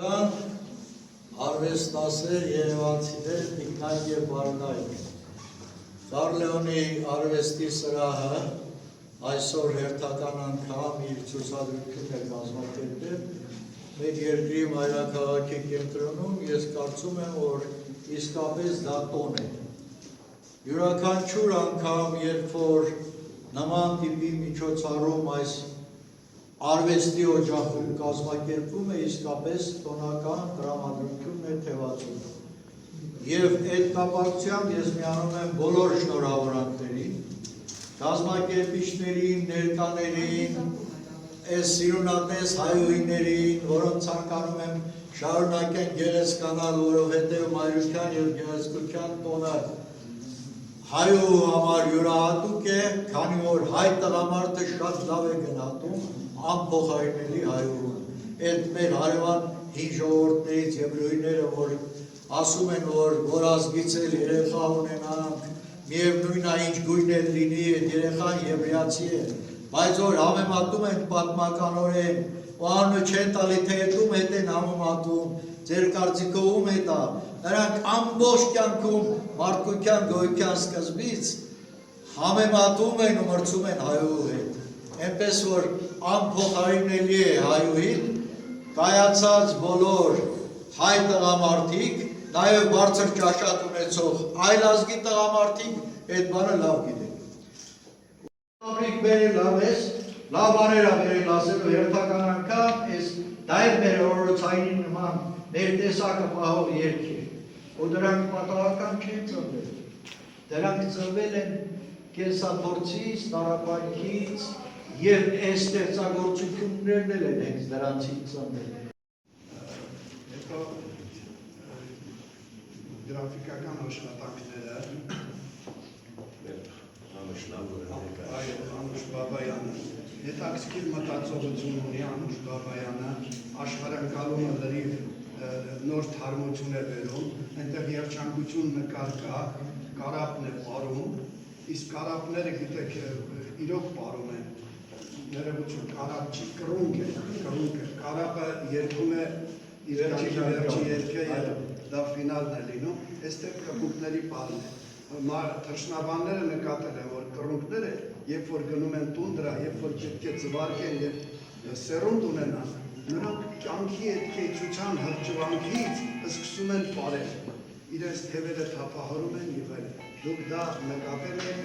Արվեստասեր երևանցիներ Տիկնայք և Բարնայք Գառլեոնի արվեստի սրահը այսօր հերթական անգամ իր ցուցադրությունն է կազմակերպել մեր երկրի մայրաքաղաքի կենտրոնում, ես կարծում եմ, որ իսկապես դա տոն է։ Յուրաքանչյուր անգամ, երբ որ նման տիպի միջոցառում այս արվեստի օջախում կազմակերպվում է, իսկապես տոնական տրամադրությունն է թևածում։ Եվ այդ կապակցությամբ ես միանում եմ բոլոր շնորհավորանքներին, կազմակերպիչներին, ներկաներին, այս սիրունատես հայուհիներին, որոնց ցանկանում եմ շարունակեն գեղեցկանալ, որովհետև մայրության և գեղեցկության տոնը հայու համար յուրահատուկ է, քանի որ հայ տղամարդը շատ լավ է գնահատում անփոխարինելի հայուհուն։ Այդ մեր հարևան հին ժողովուրդներից եբրոյները, որ ասում են, որ ազգից էլ երեխա ունենանք, միևնույն է ինչ գույն էլ լինի, այդ երեխան եբրայացի է, բայց որ համեմատում են պատմականորեն, ու անունը չեն տալի, թե հետում հետ են համեմատում, ձեր կարծիքով ում է դա, նրանք ամբողջ կյանքում մարդկության գոյության սկզբից համեմատում են ու մրցում են հայուհու հետ։ Այնպես որ անփոխարինելի է հայուհին, կայացած բոլոր հայ տղամարդիկ, նաև բարձր ճաշակ ունեցող այլ ազգի տղամարդիկ այդ բանը լավ գիտեն։ Ապրիկ բերել լավես, լավ բաներ ա բերել ասելու հերթական անգամ, դա է մեր օրորոցային նման ներտեսակը պահող երգ է, ու դրանք պատահական չեն ծնվել, դրանք ծնվել են կենսափորձից, տառապանքից և այս ստեղծագործություններն էլ են հենց դրանցից ծնվել։ Հետո գրաֆիկական աշխատանքները Անուշ Բաբայանը հետաքրքիր մտածողություն ունի Անուշ Բաբայանը, աշխարհընկալումը լրիվ նոր թարմություն է բերում, այնտեղ երջանկություն նկար կա, կարապն է պարում, իսկ կարապները գիտեք իրոք պարում են, ներողություն, կարապ չի, կռունկ է, կարապը երգում է իր վերջի երգը և դա ֆինալն է լինում, այստեղ կռունկների պարն է։ Թռչնաբանները նկատել են, որ կռունկները, երբ որ գնում են տունդրա, երբ որ պետք է ձվարկեն և սերունդ ունենան, նրանք կյանքի այդ կեցության հրճվանքից սկսում են պարել, իրենց թևերը թափահարում են և այլն։ Դուք դա նկատել եք